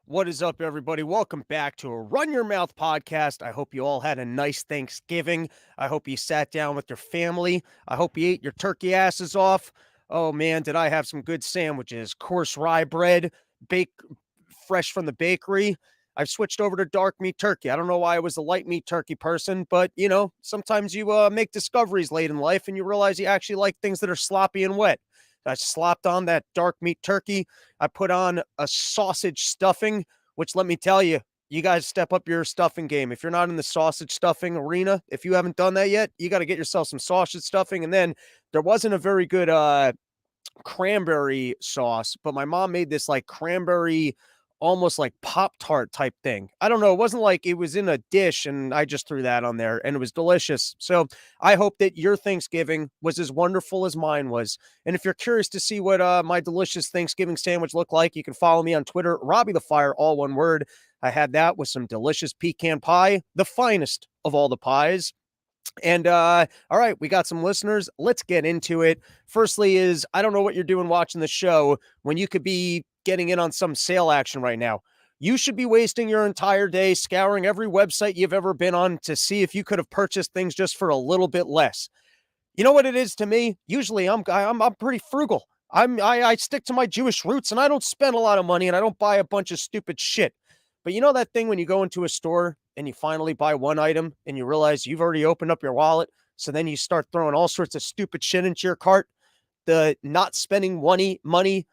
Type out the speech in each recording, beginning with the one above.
What is up, everybody? Welcome back to a Run Your Mouth podcast. I hope you all had a nice Thanksgiving. I hope you sat down with your family. I hope you ate your turkey asses off. Oh man, did I have some good sandwiches? Coarse rye bread, bake fresh from the bakery. I've switched over to dark meat turkey. I don't know why I was a light meat turkey person, but sometimes you make discoveries late in life and you realize you actually like things that are sloppy and wet. I slopped on that dark meat turkey. I put on a sausage stuffing, which let me tell you, you guys step up your stuffing game. If you're not in the sausage stuffing arena, if you haven't done that yet, you got to get yourself some sausage stuffing. And then there wasn't a very good cranberry sauce, but my mom made this like cranberry, almost like Pop Tart type thing. I don't know. It wasn't like it was in a dish and I just threw that on there and it was delicious. So I hope that your Thanksgiving was as wonderful as mine was. And if you're curious to see what my delicious Thanksgiving sandwich looked like, you can follow me on Twitter, Robbie the Fire, all one word. I had that with some delicious pecan pie, the finest of all the pies. And all right, we got some listeners. Let's get into it. Firstly, is I don't know what you're doing watching the show when you could be getting in on some sale action right now. You should be wasting your entire day scouring every website you've ever been on to see if you could have purchased things just for a little bit less. You know what it is to me? Usually I'm pretty frugal. I stick to my Jewish roots and I don't spend a lot of money and I don't buy a bunch of stupid shit. But you know that thing when you go into a store and you finally buy one item and you realize you've already opened up your wallet, so then you start throwing all sorts of stupid shit into your cart. The not spending money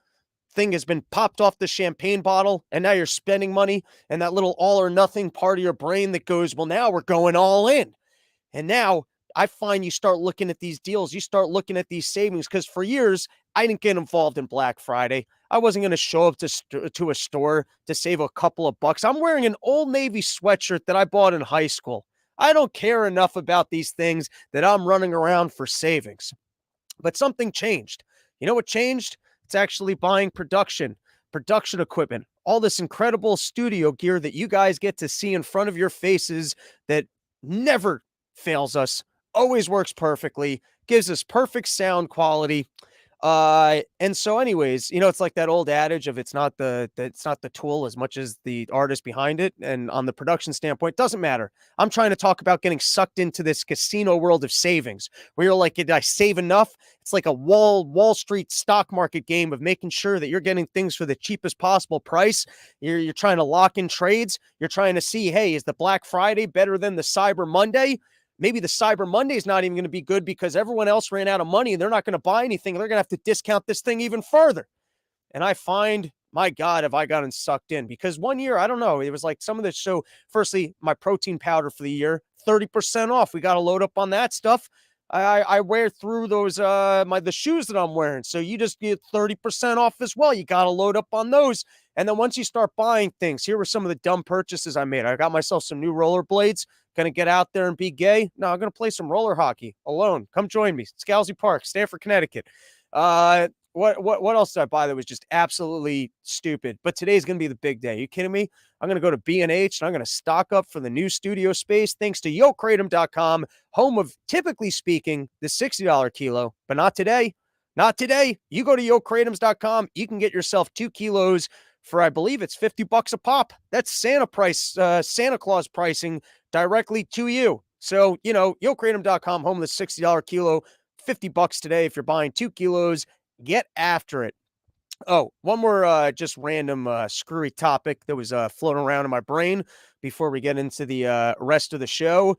thing has been popped off the champagne bottle and now you're spending money, and that little all or nothing part of your brain that goes, well, now we're going all in. And now I find you start looking at these deals, you start looking at these savings, because for years, I didn't get involved in Black Friday. I wasn't going to show up to a store to save a couple of bucks. I'm wearing an Old Navy sweatshirt that I bought in high school. I don't care enough about these things that I'm running around for savings. But something changed. You know what changed? It's actually buying production equipment, all this incredible studio gear that you guys get to see in front of your faces that never fails us, always works perfectly, gives us perfect sound quality. And so anyways, it's like that old adage of it's not the tool as much as the artist behind it. And on the production standpoint, doesn't matter. I'm trying to talk about getting sucked into this casino world of savings where you're like, did I save enough? It's like a Wall Street stock market game of making sure that you're getting things for the cheapest possible price. You're trying to lock in trades. You're trying to see, hey, is the Black Friday better than the Cyber Monday? Maybe the Cyber Monday is not even going to be good because everyone else ran out of money and they're not going to buy anything. They're going to have to discount this thing even further. And I find, my God, have I gotten sucked in? Because one year, I don't know, it was like some of the show. Firstly, my protein powder for the year, 30% off. We got to load up on that stuff. I wear through those the shoes that I'm wearing. So you just get 30% off as well. You got to load up on those. And then once you start buying things, here were some of the dumb purchases I made. I got myself some new rollerblades. Gonna get out there and be gay? No, I'm gonna play some roller hockey alone. Come join me. Scalzi Park, Stamford, Connecticut. What else did I buy that was just absolutely stupid? But today's gonna be the big day. Are you kidding me? I'm gonna go to B&H and I'm gonna stock up for the new studio space thanks to YoKratom.com, home of, typically speaking, the $60 kilo. But not today. Not today. You go to YoKratoms.com, you can get yourself 2 kilos for, I believe it's $50 a pop. That's Santa Claus pricing directly to you. So, YoKratom.com, home of the $60 kilo, $50 today. If you're buying 2 kilos, get after it. Oh, one more just random screwy topic that was floating around in my brain before we get into the rest of the show.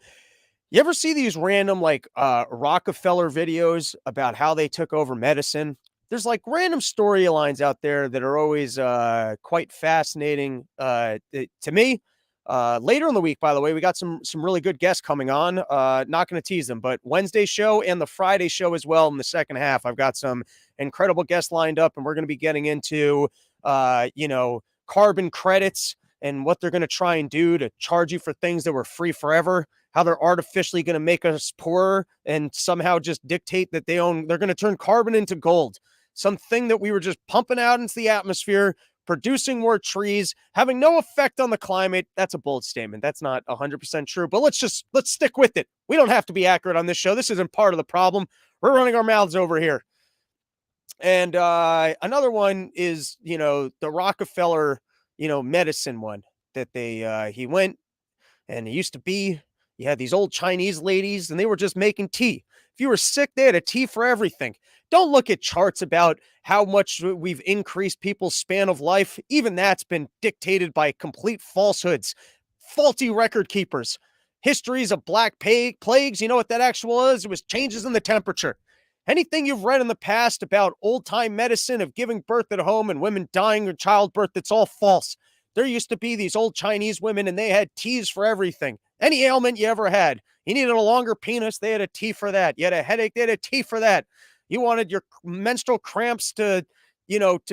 You ever see these random Rockefeller videos about how they took over medicine? There's like random storylines out there that are always quite fascinating to me. Later in the week, by the way, we got some really good guests coming on. Not going to tease them, but Wednesday show and the Friday show as well in the second half. I've got some incredible guests lined up, and we're going to be getting into carbon credits and what they're going to try and do to charge you for things that were free forever. How they're artificially going to make us poorer and somehow just dictate that they're going to turn carbon into gold. Something that we were just pumping out into the atmosphere, producing more trees, having no effect on the climate. That's a bold statement. That's not 100% true, but let's stick with it. We don't have to be accurate on this show. This isn't part of the problem. We're running our mouths over here. And another one is, the Rockefeller medicine one that he went and it used to be you had these old Chinese ladies and they were just making tea. If you were sick, they had a tea for everything. Don't look at charts about how much we've increased people's span of life. Even that's been dictated by complete falsehoods, faulty record keepers. Histories of black plagues, you know what that actual is? It was changes in the temperature. Anything you've read in the past about old time medicine of giving birth at home and women dying in childbirth, it's all false. There used to be these old Chinese women and they had teas for everything. Any ailment you ever had. You needed a longer penis, they had a tea for that. You had a headache, they had a tea for that. You wanted your menstrual cramps to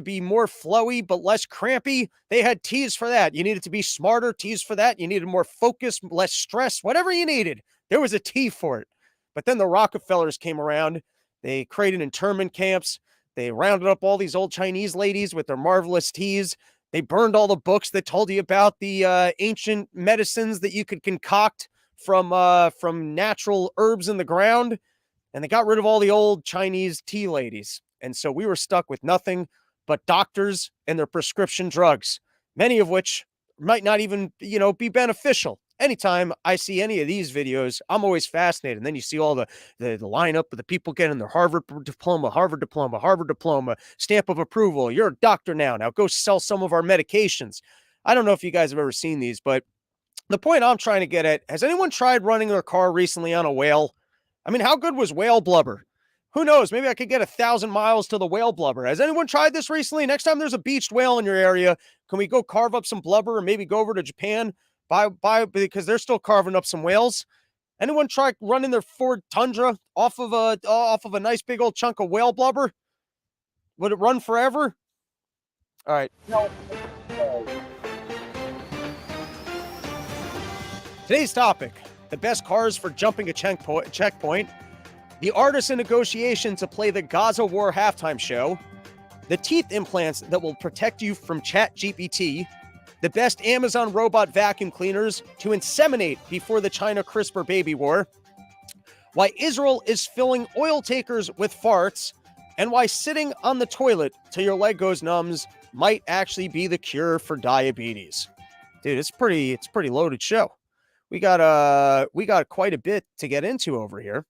be more flowy but less crampy, they had teas for that. You needed to be smarter, teas for that. You needed more focus, less stress, whatever you needed, there was a tea for it. But then the Rockefellers came around. They created internment camps. They rounded up all these old Chinese ladies with their marvelous teas. They burned all the books that told you about the ancient medicines that you could concoct from natural herbs in the ground, and they got rid of all the old Chinese tea ladies. And so we were stuck with nothing but doctors and their prescription drugs, many of which might not even, be beneficial. Anytime I see any of these videos, I'm always fascinated. And then you see all the lineup of the people getting their Harvard diploma, stamp of approval. You're a doctor now. Now go sell some of our medications. I don't know if you guys have ever seen these, but the point I'm trying to get at, has anyone tried running their car recently on a whale? I mean, how good was whale blubber? Who knows? Maybe I could get 1,000 miles to the whale blubber. Has anyone tried this recently? Next time there's a beached whale in your area, can we go carve up some blubber and maybe go over to Japan, because they're still carving up some whales? Anyone try running their Ford Tundra off of a nice big old chunk of whale blubber? Would it run forever? All right. No. Today's topic, the best cars for jumping a checkpoint, the artisan negotiation to play the Gaza war halftime show, the teeth implants that will protect you from ChatGPT, the best Amazon robot vacuum cleaners to inseminate before the China CRISPR baby war, why Israel is filling oil takers with farts, and why sitting on the toilet till your leg goes numbs might actually be the cure for diabetes. Dude, it's pretty loaded show. We got quite a bit to get into over here.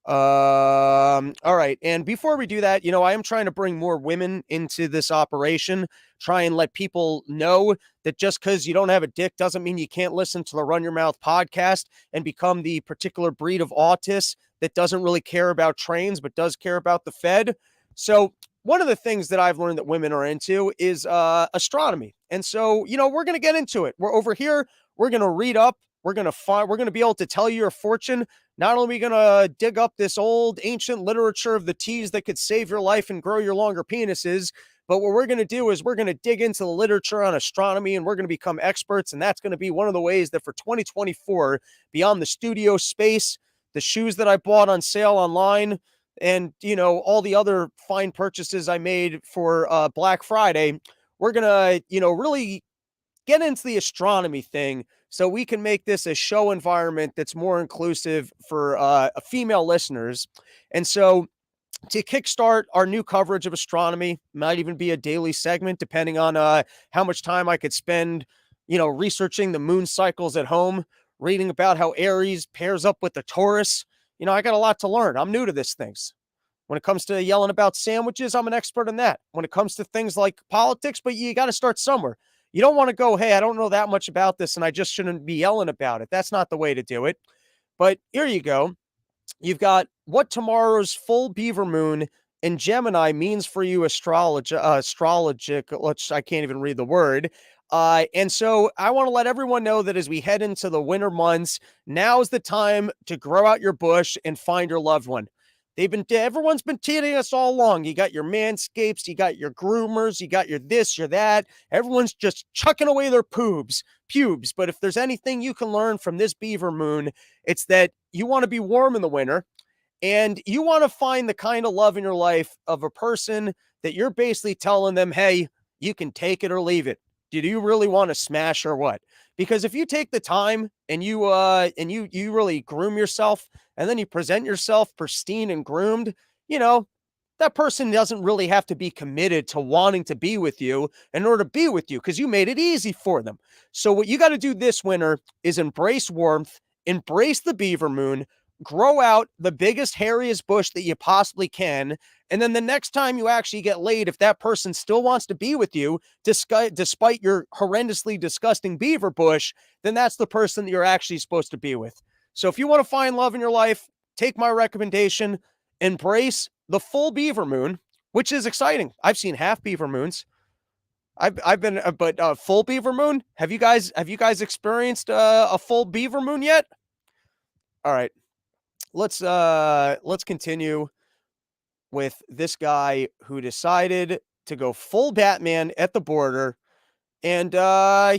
All right. And before we do that, I am trying to bring more women into this operation, try and let people know that just because you don't have a dick doesn't mean you can't listen to the Run Your Mouth podcast and become the particular breed of autist that doesn't really care about trains, but does care about the Fed. So one of the things that I've learned that women are into is astronomy. And so, we're going to get into it. We're over here. We're going to read up. We're going to be able to tell you your fortune. Not only are we going to dig up this old ancient literature of the teas that could save your life and grow your longer penises, but what we're going to do is we're going to dig into the literature on astronomy and we're going to become experts. And that's going to be one of the ways that for 2024, beyond the studio space, the shoes that I bought on sale online, and, all the other fine purchases I made for Black Friday, we're going to, really get into the astronomy thing so we can make this a show environment that's more inclusive for female listeners. And so to kickstart our new coverage of astronomy, might even be a daily segment, depending on how much time I could spend, researching the moon cycles at home, reading about how Aries pairs up with the Taurus. I got a lot to learn. I'm new to this things. When it comes to yelling about sandwiches, I'm an expert in that. When it comes to things like politics, but you got to start somewhere. You don't want to go, hey, I don't know that much about this and I just shouldn't be yelling about it. That's not the way to do it. But here you go. You've got what tomorrow's full beaver moon in Gemini means for you astrologic, I can't even read the word. And so I want to let everyone know that as we head into the winter months, now's the time to grow out your bush and find your loved one. Everyone's been teasing us all along. You got your manscapes, you got your groomers, you got your this, your that. Everyone's just chucking away their pubes. But if there's anything you can learn from this beaver moon, it's that you want to be warm in the winter and you want to find the kind of love in your life of a person that you're basically telling them, hey, you can take it or leave it. Do you really want to smash or what? Because if you take the time and you really groom yourself and then you present yourself pristine and groomed, that person doesn't really have to be committed to wanting to be with you in order to be with you because you made it easy for them. So, what you got to do this winter is embrace warmth, embrace the beaver moon, grow out the biggest, hairiest bush that you possibly can. And then the next time you actually get laid, if that person still wants to be with you, despite your horrendously disgusting beaver bush, then that's the person that you're actually supposed to be with. So, if you want to find love in your life, take my recommendation, embrace the full beaver moon, which is exciting. I've seen half beaver moons. I've been, but full beaver moon. Have you guys experienced a full beaver moon yet? All right, let's continue with this guy who decided to go full Batman at the border. And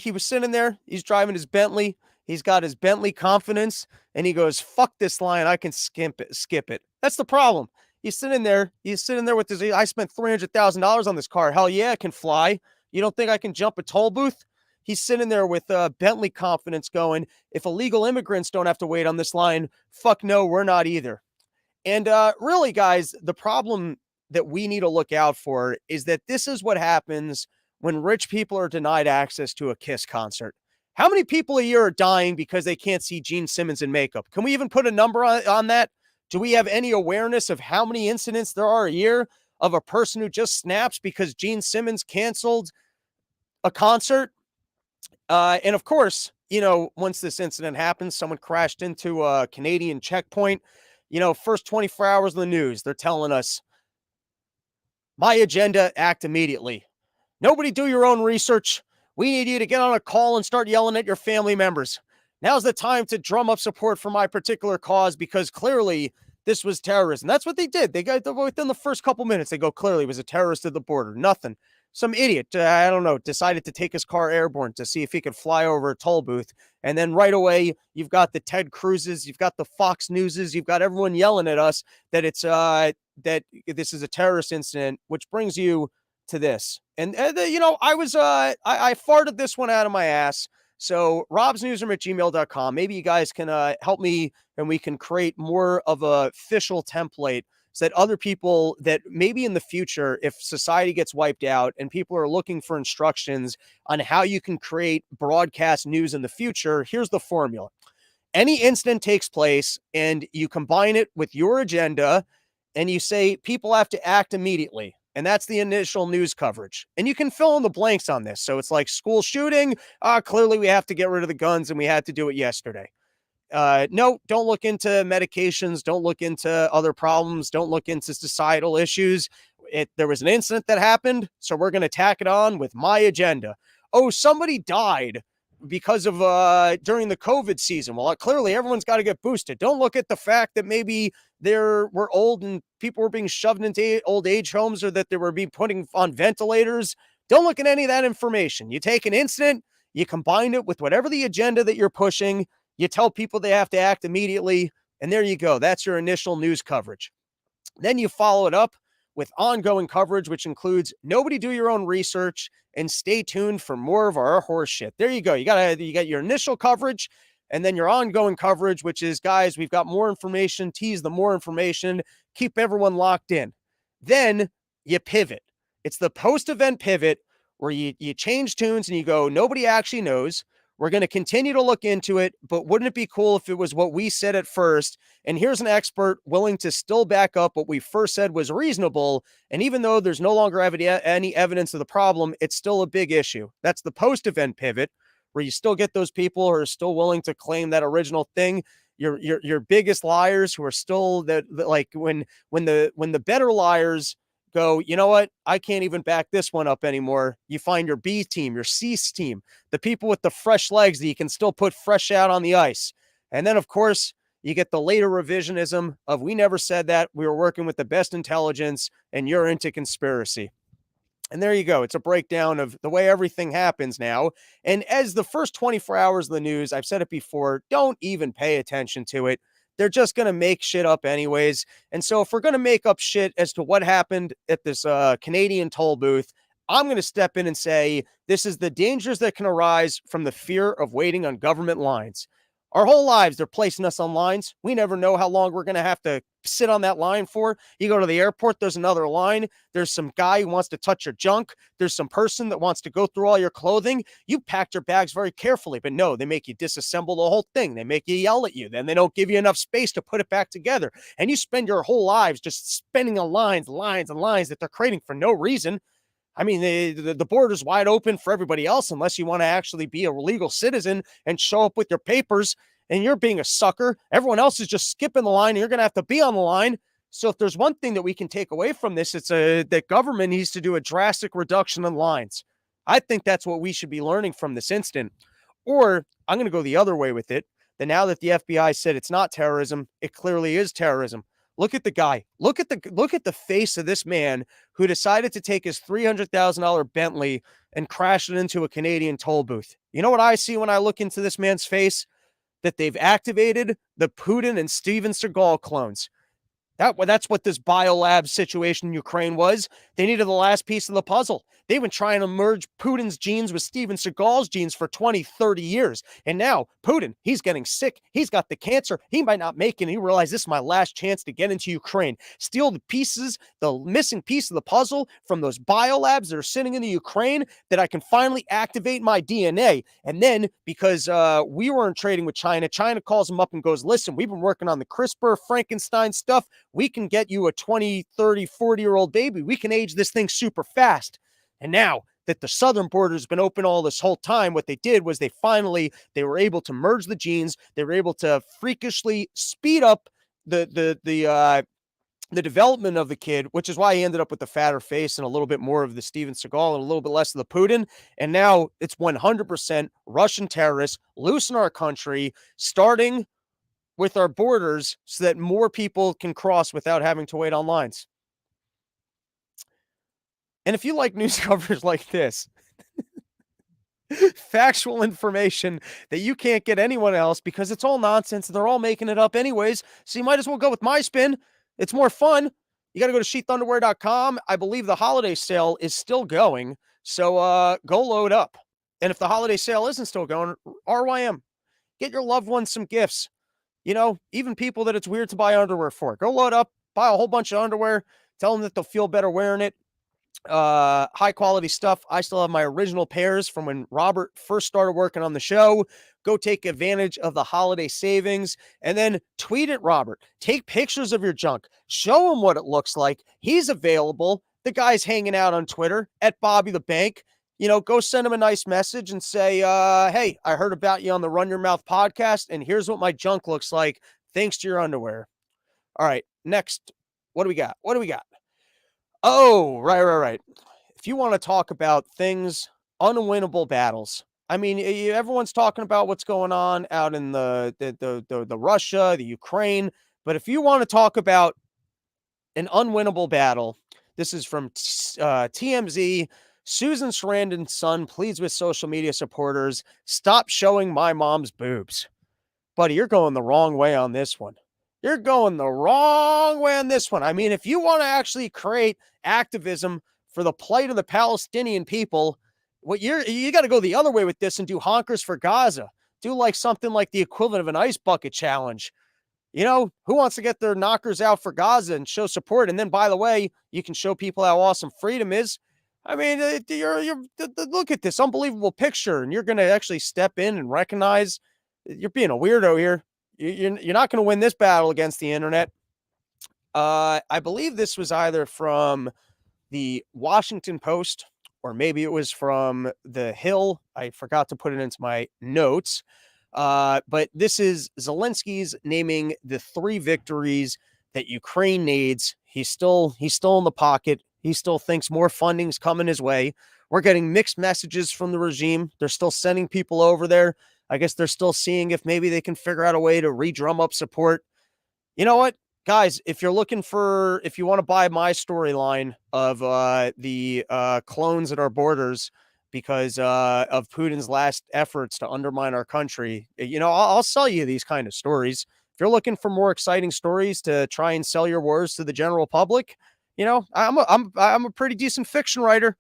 he was sitting there. He's driving his Bentley. He's got his Bentley confidence. And he goes, fuck this line. I can skip it. That's the problem. He's sitting there. He's sitting there with his, I spent $300,000 on this car. Hell yeah, it can fly. You don't think I can jump a toll booth? He's sitting there with Bentley confidence going, if illegal immigrants don't have to wait on this line, fuck no, we're not either. And really, guys, the problem that we need to look out for is that this is what happens when rich people are denied access to a Kiss concert. How many people a year are dying because they can't see Gene Simmons in makeup? Can we even put a number on that? Do we have any awareness of how many incidents there are a year of a person who just snaps because Gene Simmons canceled a concert? And of course, once this incident happens, someone crashed into a Canadian checkpoint. First 24 hours of the news, they're telling us, my agenda, act immediately. Nobody do your own research. We need you to get on a call and start yelling at your family members. Now's the time to drum up support for my particular cause because clearly this was terrorism. That's what they did. They got within the first couple minutes, they go, clearly it was a terrorist at the border. Nothing. Some idiot, I don't know, decided to take his car airborne to see if he could fly over a toll booth. And then right away, you've got the Ted Cruzes, you've got the Fox Newses, you've got everyone yelling at us that it's that this is a terrorist incident, which brings you to this. And I farted this one out of my ass. So robsnewsroom@gmail.com. Maybe you guys can help me and we can create more of a official template so that other people that maybe in the future, if society gets wiped out and people are looking for instructions on how you can create broadcast news in the future, here's the formula. Any incident takes place and you combine it with your agenda and you say people have to act immediately. And that's the initial news coverage. And you can fill in the blanks on this. So it's like school shooting. Clearly we have to get rid of the guns and we had to do it yesterday. No, don't look into medications. Don't look into other problems. Don't look into societal issues. There was an incident that happened, so we're going to tack it on with my agenda. Oh, somebody died because of during the COVID season. Well, clearly everyone's got to get boosted. Don't look at the fact that maybe we're old and people were being shoved into old age homes or that they were being putting on ventilators. Don't look at any of that information. You take an incident, you combine it with whatever the agenda that you're pushing. You tell people they have to act immediately, and there you go. That's your initial news coverage. Then you follow it up with ongoing coverage, which includes nobody do your own research and stay tuned for more of our horse shit. There you go. You got your initial coverage and then your ongoing coverage, which is, guys, we've got more information, tease the more information, keep everyone locked in. Then you pivot. It's the post-event pivot where you change tunes and you go, nobody actually knows. We're going to continue to look into it, but wouldn't it be cool if it was what we said at first? And here's an expert willing to still back up what we first said was reasonable. And even though there's no longer any evidence of the problem, it's still a big issue. That's the post-event pivot, where you still get those people who are still willing to claim that original thing. Your biggest liars who are still that like when the better liars go, you know what? I can't even back this one up anymore. You find your B team, your C team, the people with the fresh legs that you can still put fresh out on the ice. And then, of course, you get the later revisionism of we never said that. We were working with the best intelligence and you're into conspiracy. And there you go. It's a breakdown of the way everything happens now. And as the first 24 hours of the news, I've said it before, don't even pay attention to it. They're just going to make shit up anyways. And so if we're going to make up shit as to what happened at this Canadian toll booth, I'm going to step in and say, this is the dangers that can arise from the fear of waiting on government lines. Our whole lives, they're placing us on lines. We never know how long we're going to have to sit on that line for. You go to the airport, there's another line. There's some guy who wants to touch your junk. There's some person that wants to go through all your clothing. You packed your bags very carefully, but no, they make you disassemble the whole thing. They make you yell at you. Then they don't give you enough space to put it back together. And you spend your whole lives just spinning on lines that they're creating for no reason. I mean, the border's wide open for everybody else unless you want to actually be a legal citizen and show up with your papers, and you're being a sucker. Everyone else is just skipping the line, and you're going to have to be on the line. So if there's one thing that we can take away from this, it's that government needs to do a drastic reduction in lines. I think that's what we should be learning from this incident. Or I'm going to go the other way with it, that now that the FBI said it's not terrorism, it clearly is terrorism. Look at the guy. Look at the face of this man who decided to take his $300,000 Bentley and crash it into a Canadian toll booth. You know what I see when I look into this man's face? That they've activated the Putin and Steven Seagal clones. That's what this biolab situation in Ukraine was. They needed the last piece of the puzzle. They've been trying to merge Putin's genes with Steven Seagal's genes for 20, 30 years. And now Putin, he's getting sick. He's got the cancer. He might not make it. And he realized this is my last chance to get into Ukraine. Steal the pieces, the missing piece of the puzzle from those biolabs that are sitting in the Ukraine, that I can finally activate my DNA. And then because we weren't trading with China, China calls him up and goes, listen, we've been working on the CRISPR Frankenstein stuff. We can get you a 20, 30, 40-year-old baby. We can age this thing super fast. And now that the southern border has been open all this whole time, what they did was they were able to merge the genes. They were able to freakishly speed up the development of the kid, which is why he ended up with the fatter face and a little bit more of the Steven Seagal and a little bit less of the Putin. And now it's 100% Russian terrorists loose in our country, starting with our borders so that more people can cross without having to wait on lines. And if you like news coverage like this, factual information that you can't get anyone else because it's all nonsense and they're all making it up anyways, so you might as well go with my spin. It's more fun. You got to go to sheathunderwear.com. I believe the holiday sale is still going, so go load up. And if the holiday sale isn't still going, RYM. Get your loved ones some gifts. You know, even people that it's weird to buy underwear for. Go load up, buy a whole bunch of underwear, tell them that they'll feel better wearing it. High quality stuff. I still have my original pairs from when Robert first started working on the show. Go take advantage of the holiday savings and then tweet at Robert. Take pictures of your junk. Show him what it looks like. He's available. The guy's hanging out on Twitter at Bobby the Bank. You know, go send him a nice message and say, hey, I heard about you on the Run Your Mouth podcast, and here's what my junk looks like thanks to your underwear. All right, next. What do we got? Oh, right. If you want to talk about things, unwinnable battles. I mean, everyone's talking about what's going on out in the Russia, the Ukraine. But if you want to talk about an unwinnable battle, this is from TMZ. Susan Sarandon's son pleads with social media supporters, stop showing my mom's boobs. Buddy, you're going the wrong way on this one. I mean, if you want to actually create activism for the plight of the Palestinian people, you got to go the other way with this and do honkers for Gaza. Do like something like the equivalent of an ice bucket challenge. You know, who wants to get their knockers out for Gaza and show support? And then, by the way, you can show people how awesome freedom is. I mean, look at this unbelievable picture, and you're going to actually step in and recognize you're being a weirdo here. You're not going to win this battle against the internet. I believe this was either from the Washington Post or maybe it was from The Hill. I forgot to put it into my notes. But this is Zelensky's naming the 3 victories that Ukraine needs. He's still in the pocket. He still thinks more funding's coming his way. We're getting mixed messages from the regime. They're still sending people over there. I guess they're still seeing if maybe they can figure out a way to re-drum up support. You know what, guys, if you want to buy my storyline of the clones at our borders because of Putin's last efforts to undermine our country, you know, I'll sell you these kind of stories. If you're looking for more exciting stories to try and sell your wars to the general public, you know, I'm a pretty decent fiction writer.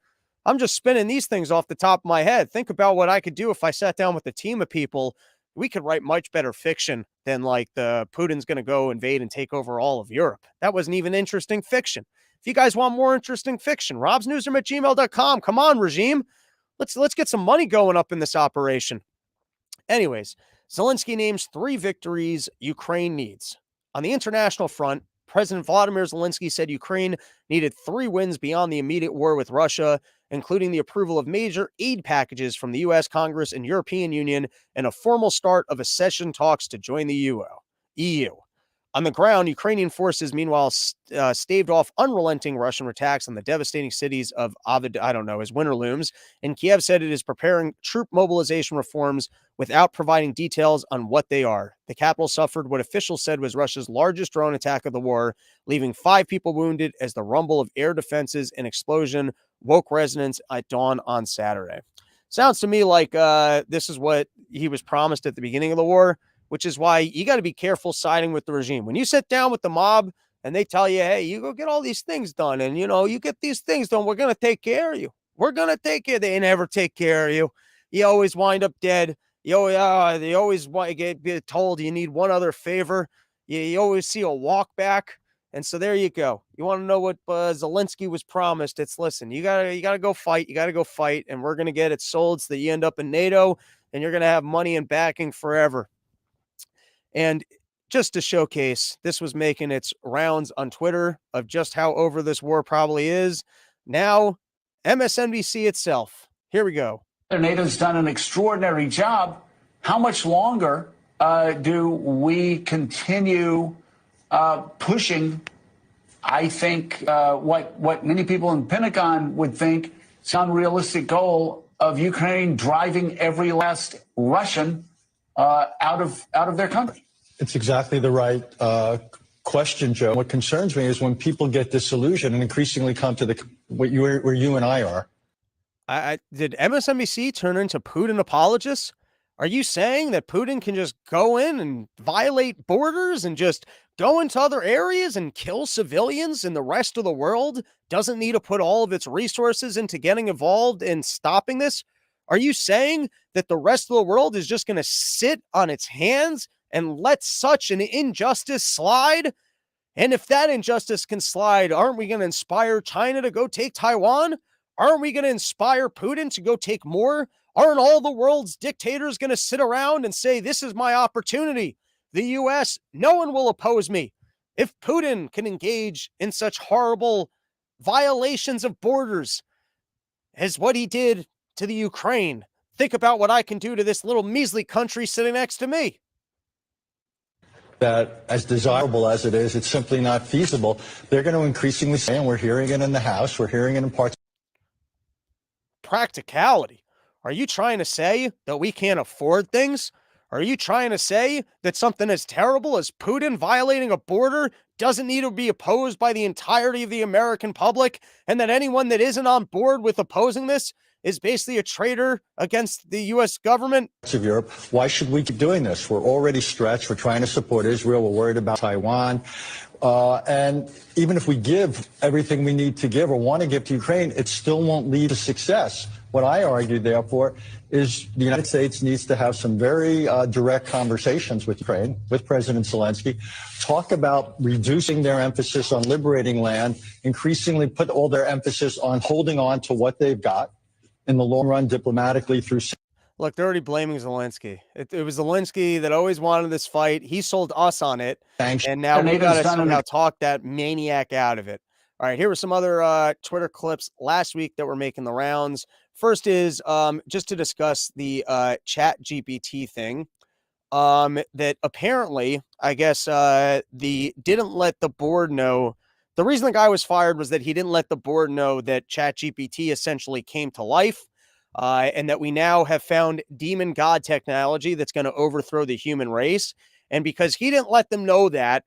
I'm just spinning these things off the top of my head. Think about what I could do if I sat down with a team of people we could write much better fiction than like the Putin's going to go invade and take over all of Europe. That wasn't even interesting fiction. If you guys want more interesting fiction, robsnewsroom@gmail.com. Come on, regime. Let's get some money going up in this operation. Anyways, Zelensky names 3 victories Ukraine needs. On the international front, President Vladimir Zelensky said Ukraine needed 3 wins beyond the immediate war with Russia, including the approval of major aid packages from the U.S. Congress and European Union and a formal start of accession talks to join the EU. On the ground, Ukrainian forces, meanwhile, staved off unrelenting Russian attacks on the devastating cities of as winter looms, and Kiev said it is preparing troop mobilization reforms without providing details on what they are. The capital suffered what officials said was Russia's largest drone attack of the war, leaving 5 people wounded as the rumble of air defenses and explosion woke residents at dawn on Saturday. Sounds to me like this is what he was promised at the beginning of the war, which is why you got to be careful siding with the regime. When you sit down with the mob and they tell you, hey, you go get all these things done and, you get these things done, we're going to take care of you. We're going to take care. They never take care of you. You always wind up dead. They always want to get told you need one other favor. You always see a walk back. And so there you go. You want to know what Zelensky was promised? It's listen, you gotta go fight. You got to go fight. And we're going to get it sold so that you end up in NATO and you're going to have money and backing forever. And just to showcase, this was making its rounds on Twitter of just how over this war probably is. Now, MSNBC itself. Here we go. NATO's done an extraordinary job. How much longer do we continue pushing, I think, what many people in the Pentagon would think is an unrealistic goal of Ukraine driving every last Russian out of their country? It's exactly the right question, Joe. What concerns me is when people get disillusioned and increasingly come to where you and I are. Did MSNBC turn into Putin apologists? Are you saying that Putin can just go in and violate borders and just go into other areas and kill civilians and the rest of the world doesn't need to put all of its resources into getting involved in stopping this? Are you saying that the rest of the world is just going to sit on its hands and let such an injustice slide? And if that injustice can slide, aren't we going to inspire China to go take Taiwan? Aren't we going to inspire Putin to go take more? Aren't all the world's dictators going to sit around and say, this is my opportunity? The U.S., no one will oppose me. If Putin can engage in such horrible violations of borders as what he did to the Ukraine, think about what I can do to this little measly country sitting next to me. That as desirable as it is, it's simply not feasible. They're going to increasingly say, and we're hearing it in the House, we're hearing it in parts. Practicality. Are you trying to say that we can't afford things? Are you trying to say that something as terrible as Putin violating a border doesn't need to be opposed by the entirety of the American public, and that anyone that isn't on board with opposing this is basically a traitor against the U.S. government? Of Europe, why should we keep doing this? We're already stretched. We're trying to support Israel. We're worried about Taiwan. And even if we give everything we need to give or want to give to Ukraine, it still won't lead to success. What I argue, therefore, is the United States needs to have some very direct conversations with Ukraine, with President Zelensky, talk about reducing their emphasis on liberating land, increasingly put all their emphasis on holding on to what they've got in the long run diplomatically through. Look, they're already blaming Zelensky. It was Zelensky that always wanted this fight. He sold us on it. And now we got to somehow talk that maniac out of it. All right, here were some other Twitter clips last week that were making the rounds. First is just to discuss the chat GPT thing that apparently, I guess, didn't let the board know. The reason the guy was fired was that he didn't let the board know that chat GPT essentially came to life and that we now have found demon god technology that's going to overthrow the human race. And because he didn't let them know that,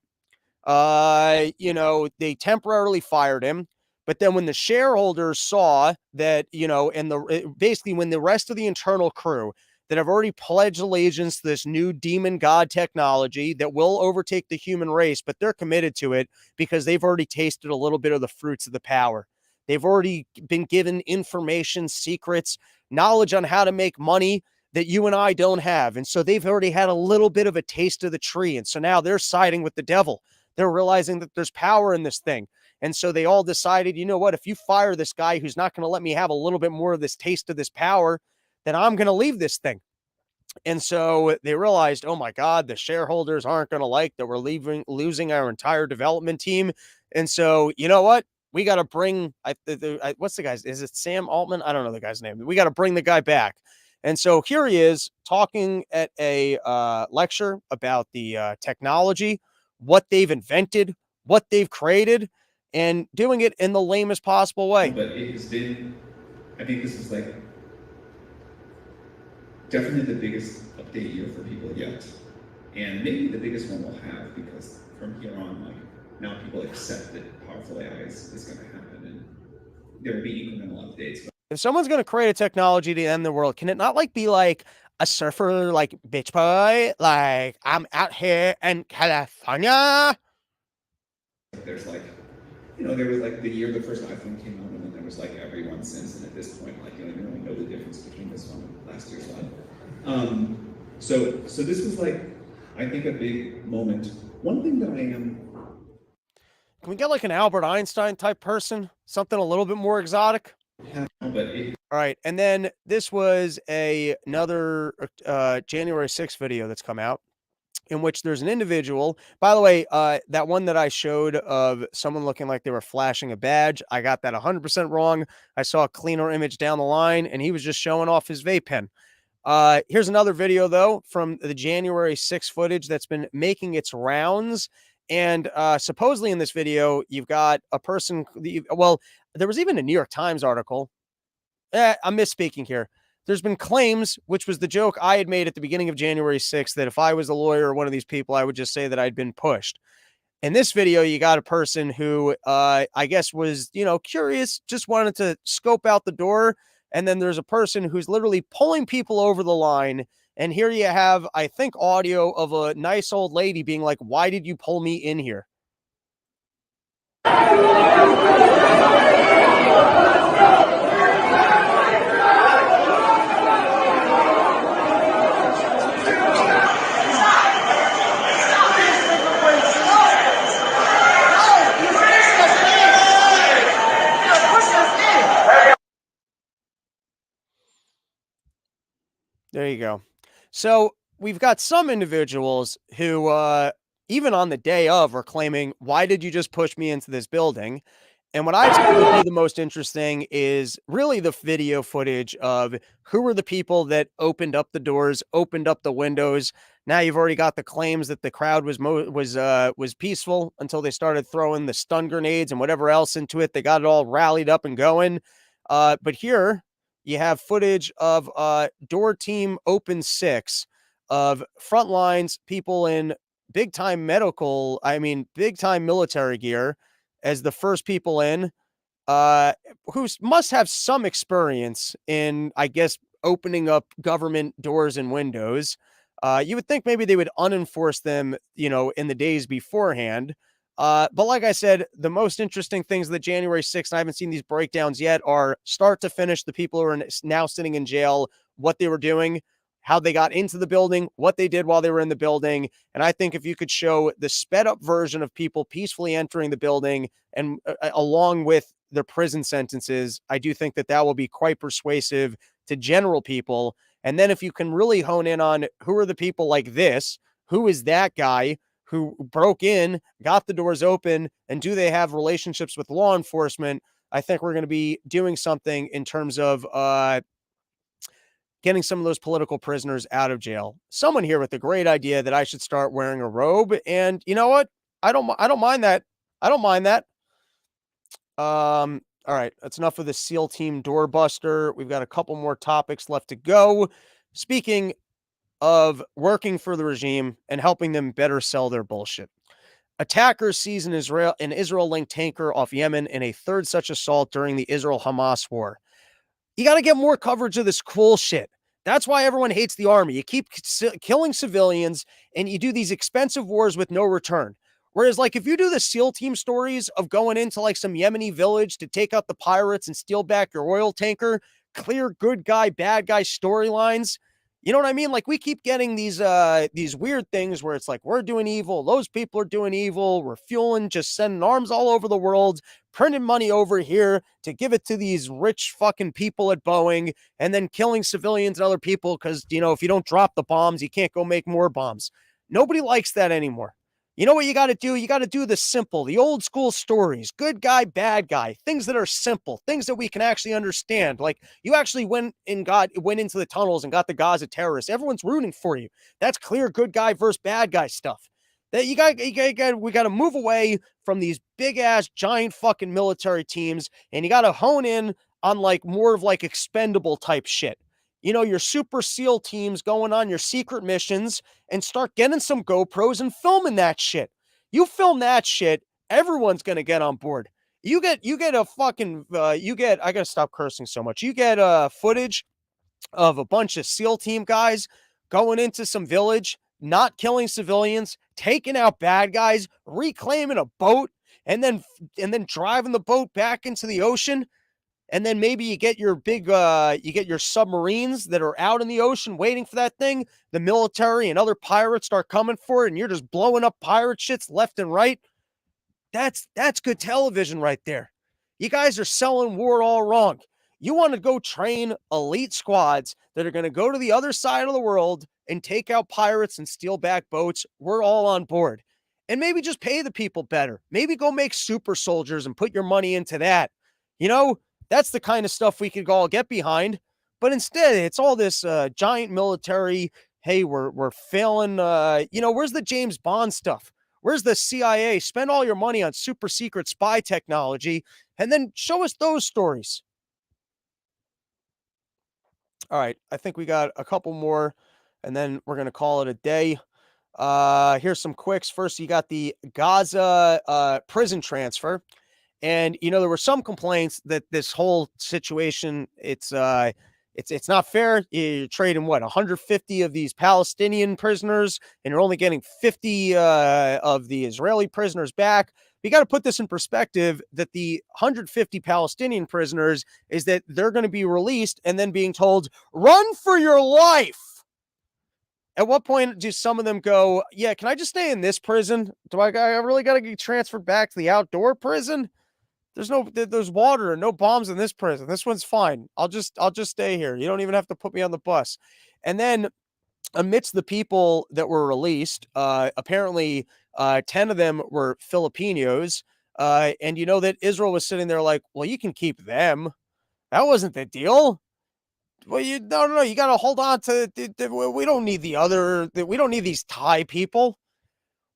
they temporarily fired him. But then when the shareholders saw that, and basically when the rest of the internal crew that have already pledged allegiance to this new demon god technology that will overtake the human race, but they're committed to it because they've already tasted a little bit of the fruits of the power. They've already been given information, secrets, knowledge on how to make money. that you and I don't have. And so they've already had a little bit of a taste of the tree. And so now they're siding with the devil. They're realizing that there's power in this thing. And so they all decided, you know what, if you fire this guy who's not going to let me have a little bit more of this taste of this power, then I'm going to leave this thing. And so they realized, oh my God, the shareholders aren't going to like that we're losing our entire development team. And so, you know what? We got to bring, what's the guy's, is it Sam Altman? I don't know the guy's name. We got to bring the guy back. And so here he is talking at a lecture about the technology, what they've invented, what they've created, and doing it in the lamest possible way. But it has been, I think this is like definitely the biggest update year for people yet. And maybe the biggest one we'll have, because from here on, like, now people accept that powerful AI is going to happen, and there will be incremental updates. If someone's going to create a technology to end the world, can it not like be like a surfer, like bitch boy, like I'm out here in California? There's like, you know, there was like the year the first iPhone came out, and then there was like every one since, and at this point, like, you don't really know the difference between this one and last year's one. So this was like, I think, a big moment. One thing that I am. Can we get like an Albert Einstein type person? Something a little bit more exotic? But all right. And then this was another January 6th video that's come out, in which there's an individual. By the way, that one that I showed of someone looking like they were flashing a badge, I got that 100% wrong. I saw a cleaner image down the line, and he was just showing off his vape pen. Here's another video, though, from the January 6th footage that's been making its rounds. And supposedly in this video, you've got a person. Well, there was even a New York Times article. I'm misspeaking here. There's been claims, which was the joke I had made at the beginning of January 6th, that if I was a lawyer or one of these people, I would just say that I'd been pushed. In this video, you got a person who I guess was, curious, just wanted to scope out the door. And then there's a person who's literally pulling people over the line. And here you have, I think, audio of a nice old lady being like, why did you pull me in here? There you go. So we've got some individuals who, even on the day of, are claiming, why did you just push me into this building? And what I think would be the most interesting is really the video footage of who were the people that opened up the doors, opened up the windows. Now you've already got the claims that the crowd was peaceful until they started throwing the stun grenades and whatever else into it. They got it all rallied up and going. But here you have footage of door team open 6 of front lines, people in big time military gear as the first people in, who must have some experience in, I guess, opening up government doors and windows. You would think maybe they would unenforce them, in the days beforehand. But like I said, the most interesting things of the January 6th, and I haven't seen these breakdowns yet, are start to finish the people who are now sitting in jail, what they were doing, how they got into the building, what they did while they were in the building. And I think if you could show the sped up version of people peacefully entering the building and along with their prison sentences, I do think that that will be quite persuasive to general people. And then if you can really hone in on who are the people like this, who is that guy who broke in, got the doors open, and do they have relationships with law enforcement? I think we're going to be doing something in terms of getting some of those political prisoners out of jail. Someone here with a great idea that I should start wearing a robe, and you know what? I don't mind that. I don't mind that. All right, that's enough of the SEAL team doorbuster. We've got a couple more topics left to go. Speaking of working for the regime and helping them better sell their bullshit. Attackers seize an Israel-linked tanker off Yemen in a third such assault during the Israel-Hamas war. You got to get more coverage of this cool shit. That's why everyone hates the army. You keep killing civilians and you do these expensive wars with no return. Whereas, like, if you do the SEAL team stories of going into like some Yemeni village to take out the pirates and steal back your oil tanker, clear good guy, bad guy storylines, You know what I mean? Like we keep getting these weird things where it's like we're doing evil, those people are doing evil, we're fueling, just sending arms all over the world, printing money over here to give it to these rich fucking people at Boeing, and then killing civilians and other people because if you don't drop the bombs, you can't go make more bombs. Nobody likes that anymore. You know what you got to do? You got to do the simple, the old school stories, good guy, bad guy, things that are simple, things that we can actually understand. Like you actually went into the tunnels and got the Gaza terrorists. Everyone's rooting for you. That's clear good guy versus bad guy stuff. That we got to move away from these big ass giant fucking military teams, and you got to hone in on like more of like expendable type shit. Your super SEAL teams going on your secret missions and start getting some GoPros and filming that shit. You film that shit, everyone's gonna get on board. You get a fucking I gotta stop cursing so much. You get footage of a bunch of SEAL team guys going into some village, not killing civilians, taking out bad guys, reclaiming a boat, and then driving the boat back into the ocean. And then maybe you get your submarines that are out in the ocean waiting for that thing. The military and other pirates start coming for it, and you're just blowing up pirate shits left and right. That's good television right there. You guys are selling war all wrong. You want to go train elite squads that are going to go to the other side of the world and take out pirates and steal back boats. We're all on board. And maybe just pay the people better. Maybe go make super soldiers and put your money into that. That's the kind of stuff we could all get behind. But instead, it's all this giant military. Hey, we're failing. Where's the James Bond stuff? Where's the CIA? Spend all your money on super secret spy technology and then show us those stories. All right. I think we got a couple more and then we're going to call it a day. Here's some quicks. First, you got the Gaza prison transfer. And there were some complaints that this whole situation, it's not fair. You're trading 150 of these Palestinian prisoners, and you're only getting 50 of the Israeli prisoners back. You got to put this in perspective that the 150 Palestinian prisoners is that they're going to be released and then being told, run for your life. At what point do some of them go, yeah, can I just stay in this prison? I really got to get transferred back to the outdoor prison? There's water and no bombs in this prison. This one's fine. I'll just stay here. You don't even have to put me on the bus. And then amidst the people that were released, apparently 10 of them were Filipinos. And that Israel was sitting there like, well, you can keep them. That wasn't the deal. Well, no. You got to hold on to, we don't need we don't need these Thai people.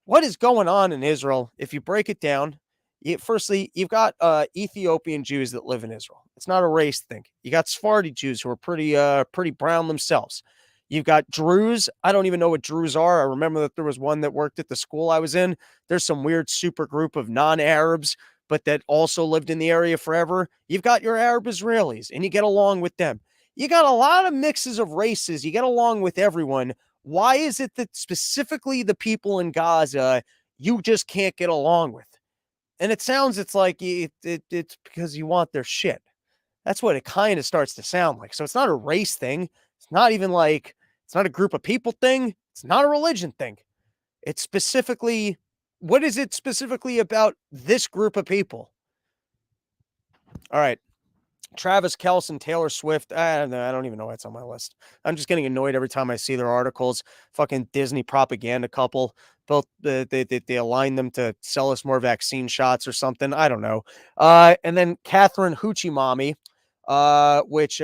What is going on in Israel? If you break it down, firstly, you've got Ethiopian Jews that live in Israel. It's not a race thing. You got Sephardi Jews who are pretty brown themselves. You've got Druze. I don't even know what Druze are. I remember that there was one that worked at the school I was in. There's some weird super group of non-Arabs, but that also lived in the area forever. You've got your Arab Israelis, and you get along with them. You got a lot of mixes of races. You get along with everyone. Why is it that specifically the people in Gaza you just can't get along with? And it's like it's because you want their shit. That's what it kind of starts to sound like. So it's not a race thing. It's not even like, it's not a group of people thing. It's not a religion thing. It's specifically, what is it specifically about this group of people? All right. Travis Kelce, Taylor Swift. I don't even know what's on my list. I'm just getting annoyed every time I see their articles. Fucking Disney propaganda couple. Both they align them to sell us more vaccine shots or something. I don't know. And then Catherine Hoochie Mommy, which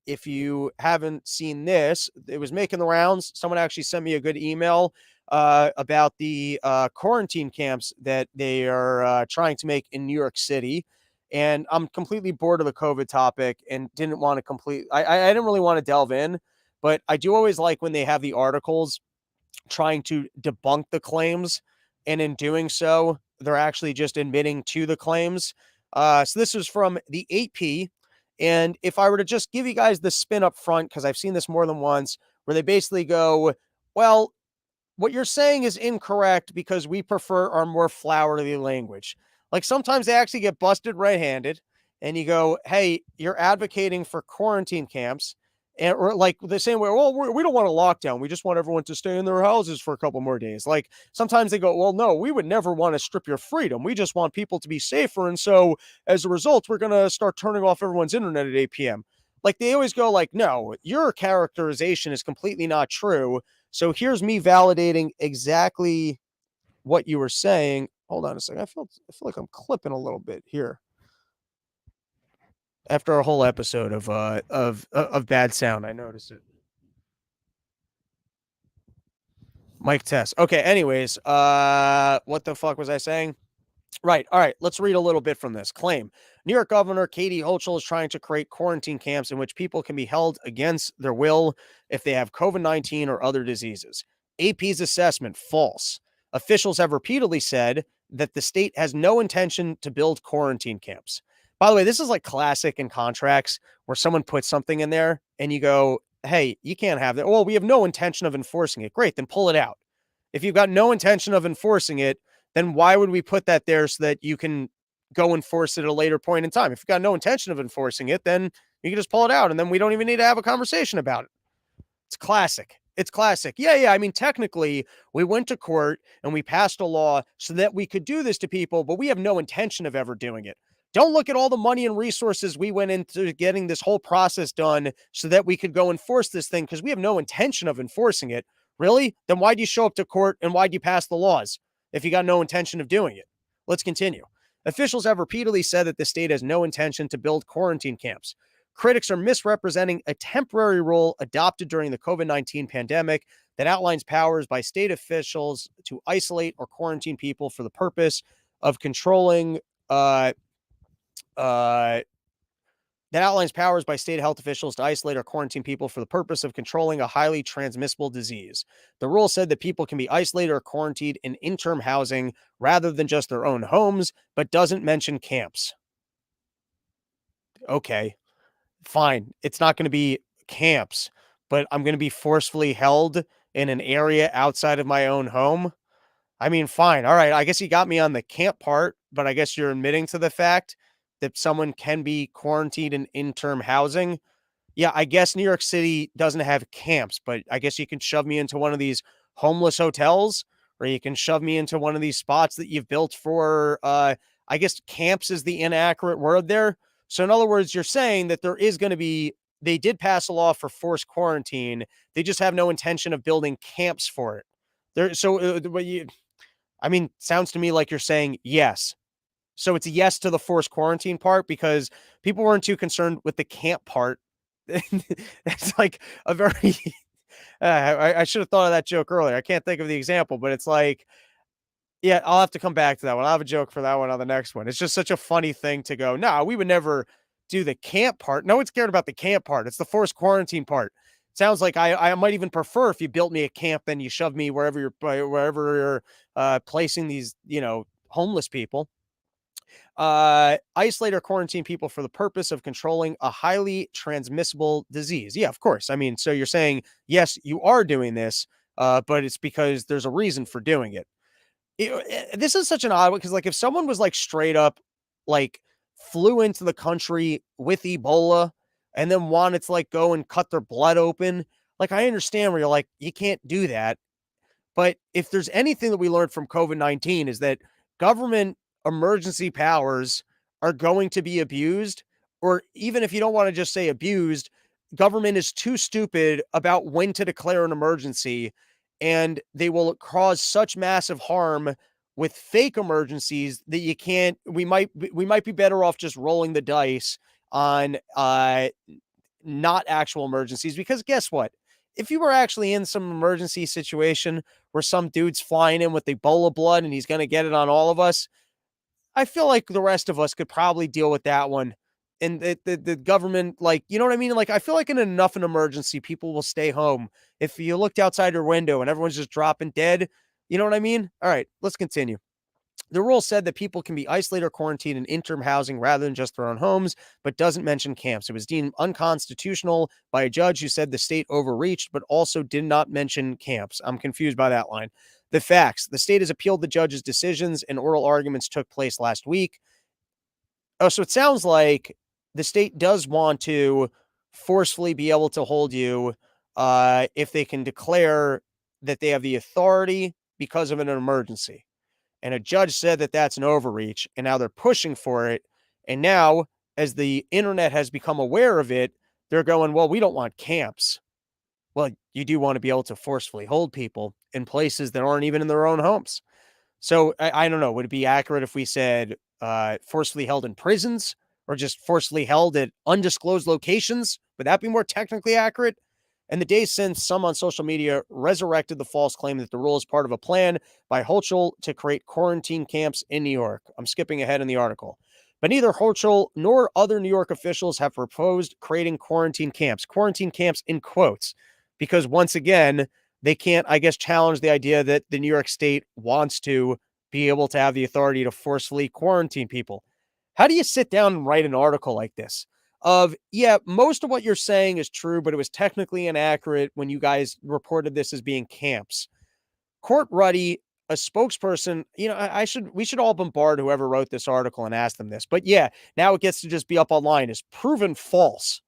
if you haven't seen this, it was making the rounds. Someone actually sent me a good email about the quarantine camps that they are trying to make in New York City. And I'm completely bored of the COVID topic and didn't want to I didn't really want to delve in, but I do always like when they have the articles trying to debunk the claims. And in doing so, they're actually just admitting to the claims. So this was from the AP. And if I were to just give you guys the spin up front, because I've seen this more than once, where they basically go, well, what you're saying is incorrect because we prefer our more flowery language. Like sometimes they actually get busted red-handed and you go, hey, you're advocating for quarantine camps And or like the same way, well, we don't want a lockdown. We just want everyone to stay in their houses for a couple more days. Like sometimes they go, well, no, we would never want to strip your freedom. We just want people to be safer. And so as a result, we're going to start turning off everyone's internet at 8 p.m. Like they always go like, no, your characterization is completely not true. So here's me validating exactly what you were saying. Hold on a second. I feel like I'm clipping a little bit here after a whole episode of bad sound. I noticed it. Mic test. Okay, anyways, what the fuck was I saying? Right. All right. Let's read a little bit from this claim. New York Governor Katie Hochul is trying to create quarantine camps in which people can be held against their will if they have COVID-19 or other diseases. AP's assessment, false. Officials have repeatedly said that the state has no intention to build quarantine camps. By the way, this is like classic in contracts where someone puts something in there and you go, hey, you can't have that. Well, we have no intention of enforcing it. Great. Then pull it out. If you've got no intention of enforcing it, then why would we put that there so that you can go enforce it at a later point in time? If you've got no intention of enforcing it, then you can just pull it out and then we don't even need to have a conversation about it. It's classic. It's classic. Yeah. I mean, technically, we went to court and we passed a law so that we could do this to people, but we have no intention of ever doing it. Don't look at all the money and resources we went into getting this whole process done so that we could go enforce this thing because we have no intention of enforcing it. Really? Then why'd you show up to court and why'd you pass the laws if you got no intention of doing it? Let's continue. Officials have repeatedly said that the state has no intention to build quarantine camps. Critics are misrepresenting a temporary rule adopted during the COVID-19 pandemic that outlines powers by state officials to isolate or quarantine people for the purpose of controlling that outlines powers by state health officials to isolate or quarantine people for the purpose of controlling a highly transmissible disease. The rule said that people can be isolated or quarantined in interim housing rather than just their own homes, but doesn't mention camps. Okay, fine. It's not going to be camps, but I'm going to be forcefully held in an area outside of my own home. I mean, fine. All right. I guess you got me on the camp part, but I guess you're admitting to the fact that someone can be quarantined in interim housing. Yeah, I guess New York City doesn't have camps, but I guess you can shove me into one of these homeless hotels or you can shove me into one of these spots that you've built for, I guess camps is the inaccurate word there. So in other words, you're saying that there is going to be, they did pass a law for forced quarantine. They just have no intention of building camps for it. I mean, sounds to me like you're saying yes. So it's a yes to the forced quarantine part because people weren't too concerned with the camp part. It's like a very, I should have thought of that joke earlier. I can't think of the example, but it's like, yeah, I'll have to come back to that one. I'll have a joke for that one on the next one. It's just such a funny thing to go, no, we would never do the camp part. No one's cared about the camp part. It's the forced quarantine part. Sounds like I might even prefer if you built me a camp than you shove me wherever you're placing these, homeless people. Isolate or quarantine people for the purpose of controlling a highly transmissible disease. Yeah, of course. I mean, so you're saying, yes, you are doing this, but it's because there's a reason for doing it. This is such an odd one because, like, if someone was like straight up, like, flew into the country with Ebola and then wanted to like go and cut their blood open, like, I understand where you're like, you can't do that. But if there's anything that we learned from COVID-19 is that government emergency powers are going to be abused, or even if you don't want to just say abused, government is too stupid about when to declare an emergency, and they will cause such massive harm with fake emergencies that you can't. We might be better off just rolling the dice on not actual emergencies, because guess what? If you were actually in some emergency situation where some dude's flying in with Ebola blood and he's going to get it on all of us, I feel like the rest of us could probably deal with that one. And the government, like, you know what I mean? Like, I feel like in enough an emergency, people will stay home. If you looked outside your window and everyone's just dropping dead, you know what I mean? All right, let's continue. The rule said that people can be isolated or quarantined in interim housing rather than just their own homes, but doesn't mention camps. It was deemed unconstitutional by a judge who said the state overreached, but also did not mention camps. I'm confused by that line. The facts. The state has appealed the judge's decisions and oral arguments took place last week. Oh, so it sounds like the state does want to forcefully be able to hold you if they can declare that they have the authority because of an emergency. And a judge said that that's an overreach, and now they're pushing for it. And now, as the internet has become aware of it, they're going, well, we don't want camps. Well, you do want to be able to forcefully hold people in places that aren't even in their own homes. So I don't know. Would it be accurate if we said forcefully held in prisons or just forcefully held at undisclosed locations? Would that be more technically accurate? And the days since, some on social media resurrected the false claim that the rule is part of a plan by Hochul to create quarantine camps in New York. I'm skipping ahead in the article. But neither Hochul nor other New York officials have proposed creating quarantine camps in quotes, because once again, they can't, I guess, challenge the idea that the New York State wants to be able to have the authority to forcefully quarantine people. How do you sit down and write an article like this? Of, yeah, most of what you're saying is true, but it was technically inaccurate when you guys reported this as being camps. Court Ruddy, a spokesperson, we should all bombard whoever wrote this article and ask them this. But yeah, now it gets to just be up online, is proven false.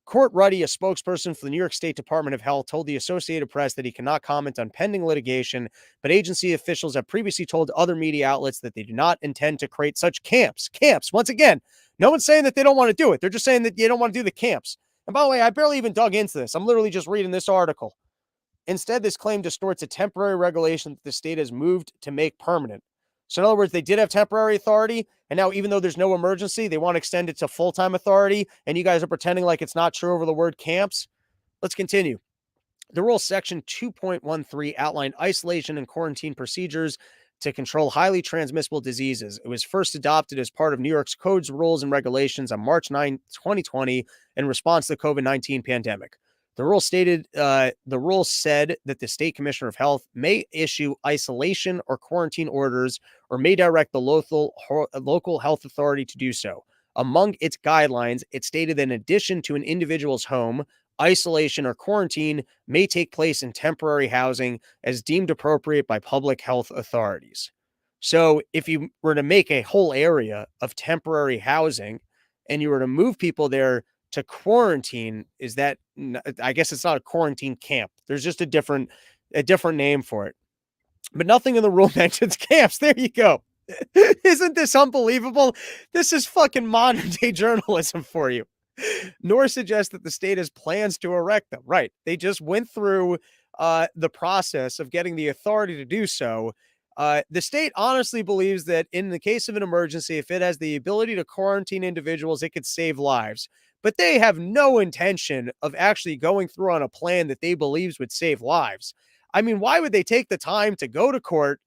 Court Ruddy, a spokesperson for the New York State Department of Health, told the Associated Press that he cannot comment on pending litigation, but agency officials have previously told other media outlets that they do not intend to create such camps. Camps, once again, no one's saying that they don't want to do it. They're just saying that they don't want to do the camps. And by the way, I barely even dug into this. I'm literally just reading this article. Instead, this claim distorts a temporary regulation that the state has moved to make permanent. So in other words, they did have temporary authority, and now even though there's no emergency, they want to extend it to full-time authority, and you guys are pretending like it's not true over the word camps? Let's continue. The rule section 2.13 outlined isolation and quarantine procedures to control highly transmissible diseases. It was first adopted as part of New York's codes, rules, and regulations on March 9, 2020 in response to the COVID-19 pandemic. The rule said that the state commissioner of health may issue isolation or quarantine orders or may direct the local health authority to do so. Among its guidelines, it stated that in addition to an individual's home, isolation or quarantine may take place in temporary housing as deemed appropriate by public health authorities. So if you were to make a whole area of temporary housing and you were to move people there to quarantine, is that, I guess it's not a quarantine camp. There's just a different name for it. But nothing in the rule mentions camps. There you go. Isn't this unbelievable? This is fucking modern day journalism for you. Nor suggest that the state has plans to erect them. Right. They just went through the process of getting the authority to do so. The state honestly believes that in the case of an emergency, if it has the ability to quarantine individuals, it could save lives. But they have no intention of actually going through on a plan that they believe would save lives. I mean, why would they take the time to go to court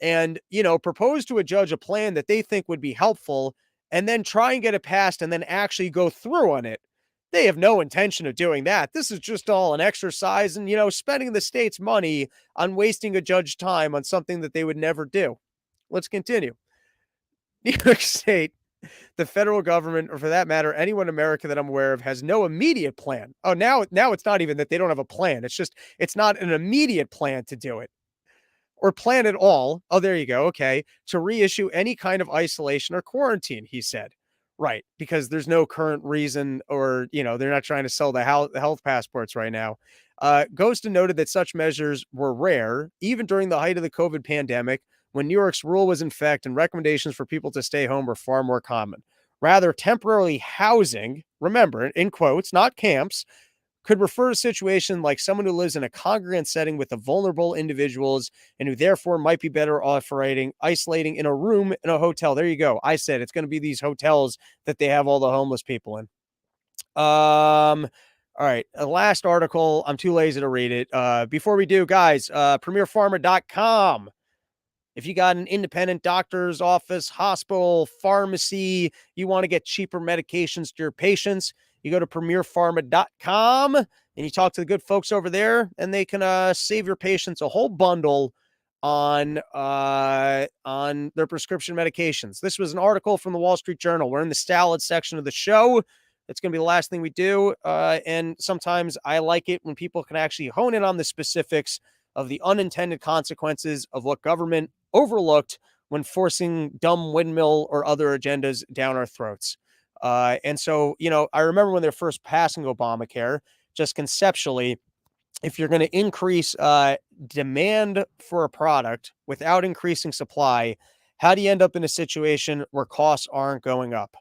and, propose to a judge a plan that they think would be helpful and then try and get it passed and then actually go through on it? They have no intention of doing that. This is just all an exercise and, spending the state's money on wasting a judge's time on something that they would never do. Let's continue. New York State, the federal government, or for that matter, anyone in America that I'm aware of, has no immediate plan. Oh, now it's not even that they don't have a plan. It's not an immediate plan to do it or plan at all. Oh, there you go. Okay. To reissue any kind of isolation or quarantine, he said. Right. Because there's no current reason, or, they're not trying to sell the health passports right now. Ghostin noted that such measures were rare, even during the height of the COVID pandemic, when New York's rule was in effect and recommendations for people to stay home were far more common. Rather, temporarily housing, remember, in quotes, not camps, could refer to a situation like someone who lives in a congregant setting with the vulnerable individuals and who therefore might be better off isolating in a room in a hotel. There you go. I said it's going to be these hotels that they have all the homeless people in. All right. Last article. I'm too lazy to read it. Before we do, guys, premierpharma.com. If you got an independent doctor's office, hospital, pharmacy, you want to get cheaper medications to your patients, you go to premierpharma.com and you talk to the good folks over there, and they can save your patients a whole bundle on their prescription medications. This was an article from the Wall Street Journal. We're in the salad section of the show. It's going to be the last thing we do. And sometimes I like it when people can actually hone in on the specifics of the unintended consequences of what government overlooked when forcing dumb windmill or other agendas down our throats. And so, I remember when they're first passing Obamacare, just conceptually, if you're going to increase demand for a product without increasing supply, how do you end up in a situation where costs aren't going up?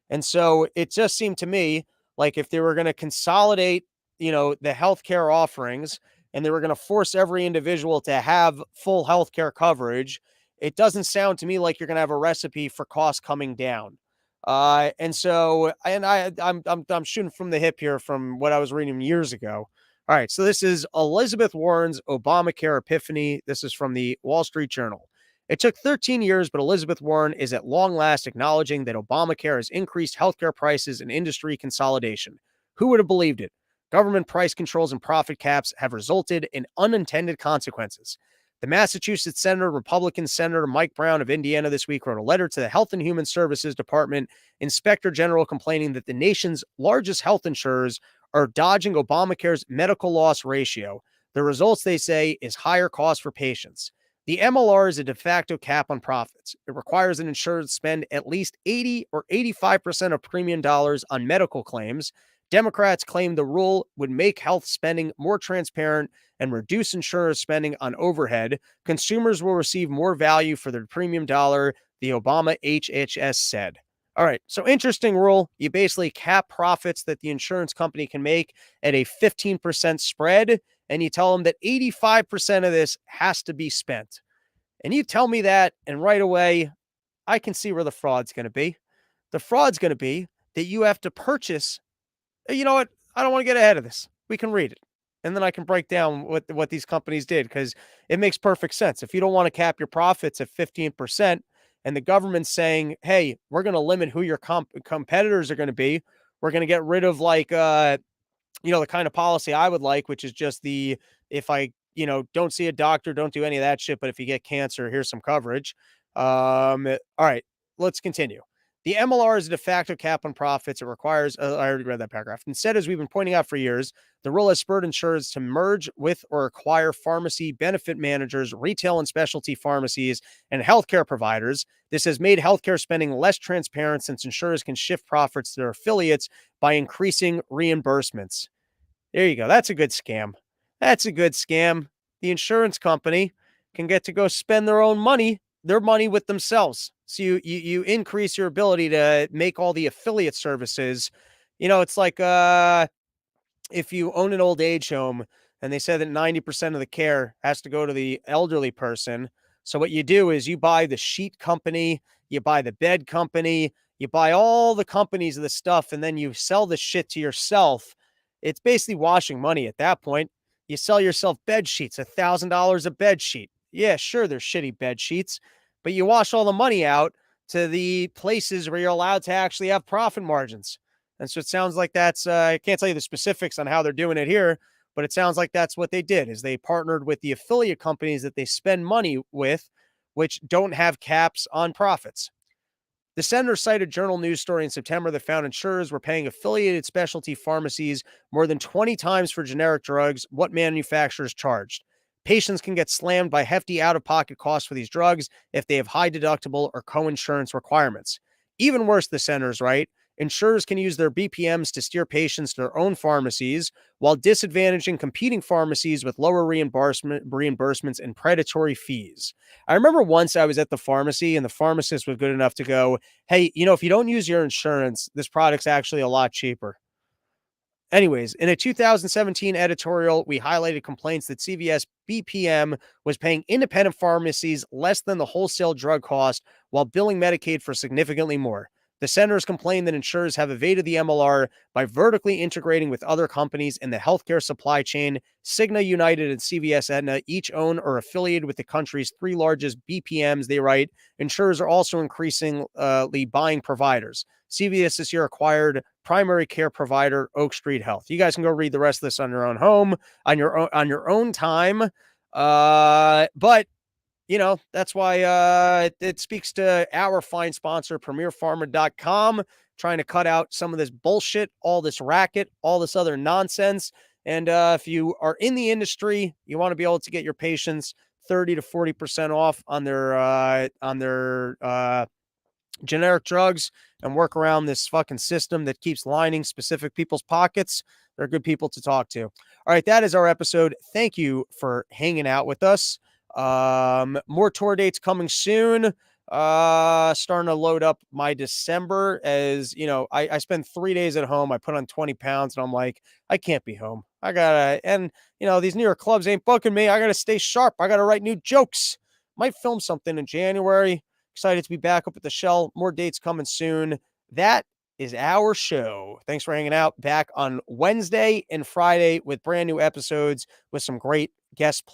And so it just seemed to me like if they were going to consolidate, the healthcare offerings, and they were going to force every individual to have full healthcare coverage, it doesn't sound to me like you're going to have a recipe for costs coming down. And so, and I'm shooting from the hip here from what I was reading years ago. All right, so this is Elizabeth Warren's Obamacare epiphany. This is from the Wall Street Journal. It took 13 years, but Elizabeth Warren is at long last acknowledging that Obamacare has increased healthcare prices and industry consolidation. Who would have believed it? Government price controls and profit caps have resulted in unintended consequences. The Massachusetts Senator, Republican Senator Mike Brown of Indiana this week wrote a letter to the Health and Human Services Department Inspector General complaining that the nation's largest health insurers are dodging Obamacare's medical loss ratio. The results, they say, is higher costs for patients. The MLR is a de facto cap on profits. It requires an insurer to spend at least 80 or 85% of premium dollars on medical claims. Democrats claim the rule would make health spending more transparent and reduce insurers' spending on overhead. Consumers will receive more value for their premium dollar, the Obama HHS said. All right, so interesting rule. You basically cap profits that the insurance company can make at a 15% spread, and you tell them that 85% of this has to be spent. And you tell me that, and right away, I can see where the fraud's going to be. The fraud's going to be that you have to purchase. You know what? I don't want to get ahead of this. We can read it. And then I can break down what these companies did, because it makes perfect sense. If you don't want to cap your profits at 15%, and the government's saying, hey, we're going to limit who your competitors are going to be. We're going to get rid of the kind of policy I would like, which is just if I, don't see a doctor, don't do any of that shit. But if you get cancer, here's some coverage. All right, let's continue. The MLR is a de facto cap on profits. It requires, I already read that paragraph. Instead, as we've been pointing out for years, the rule has spurred insurers to merge with or acquire pharmacy benefit managers, retail and specialty pharmacies, and healthcare providers. This has made healthcare spending less transparent since insurers can shift profits to their affiliates by increasing reimbursements. There you go. That's a good scam. That's a good scam. The insurance company can get to go spend their money with themselves. So you increase your ability to make all the affiliate services. It's like if you own an old age home and they said that 90% of the care has to go to the elderly person. So what you do is you buy the sheet company, you buy the bed company, you buy all the companies of the stuff, and then you sell the shit to yourself. It's basically washing money at that point. You sell yourself bed sheets, $1,000 a bed sheet. Yeah, sure, they're shitty bed sheets, but you wash all the money out to the places where you're allowed to actually have profit margins. And so it sounds like that's, I can't tell you the specifics on how they're doing it here, but it sounds like that's what they did, is they partnered with the affiliate companies that they spend money with, which don't have caps on profits. The senator cited Journal News story in September that found insurers were paying affiliated specialty pharmacies more than 20 times for generic drugs what manufacturers charged. Patients can get slammed by hefty out-of-pocket costs for these drugs if they have high deductible or co-insurance requirements. Even worse, the senator's right. Insurers can use their BPMs to steer patients to their own pharmacies while disadvantaging competing pharmacies with lower reimbursements and predatory fees. I remember once I was at the pharmacy and the pharmacist was good enough to go, hey, if you don't use your insurance, this product's actually a lot cheaper. Anyways, in a 2017 editorial, we highlighted complaints that CVS BPM was paying independent pharmacies less than the wholesale drug cost while billing Medicaid for significantly more. The senators complained that insurers have evaded the MLR by vertically integrating with other companies in the healthcare supply chain. Cigna, United, and CVS Aetna each own or affiliated with the country's three largest BPMs, they write. Insurers are also increasingly buying providers. CVS this year acquired primary care provider Oak Street Health. You guys can go read the rest of this on your own on your own time. But that's why it speaks to our fine sponsor, premierpharma.com, trying to cut out some of this bullshit, all this racket, all this other nonsense. And if you are in the industry, you want to be able to get your patients 30 to 40% off on their generic drugs and work around this fucking system that keeps lining specific people's pockets, they're good people to talk to. All right, that is our episode. Thank you for hanging out with us. More tour dates coming soon. Starting to load up my December. As you know, I spend 3 days at home. I put on 20 pounds and I'm like, I can't be home. I gotta, and you know, these New York clubs ain't booking me. I gotta stay sharp. I gotta write new jokes. Might film something in January. Excited to be back up at the Shell. More dates coming soon. That is our show. Thanks for hanging out. Back on Wednesday and Friday with brand new episodes with some great guest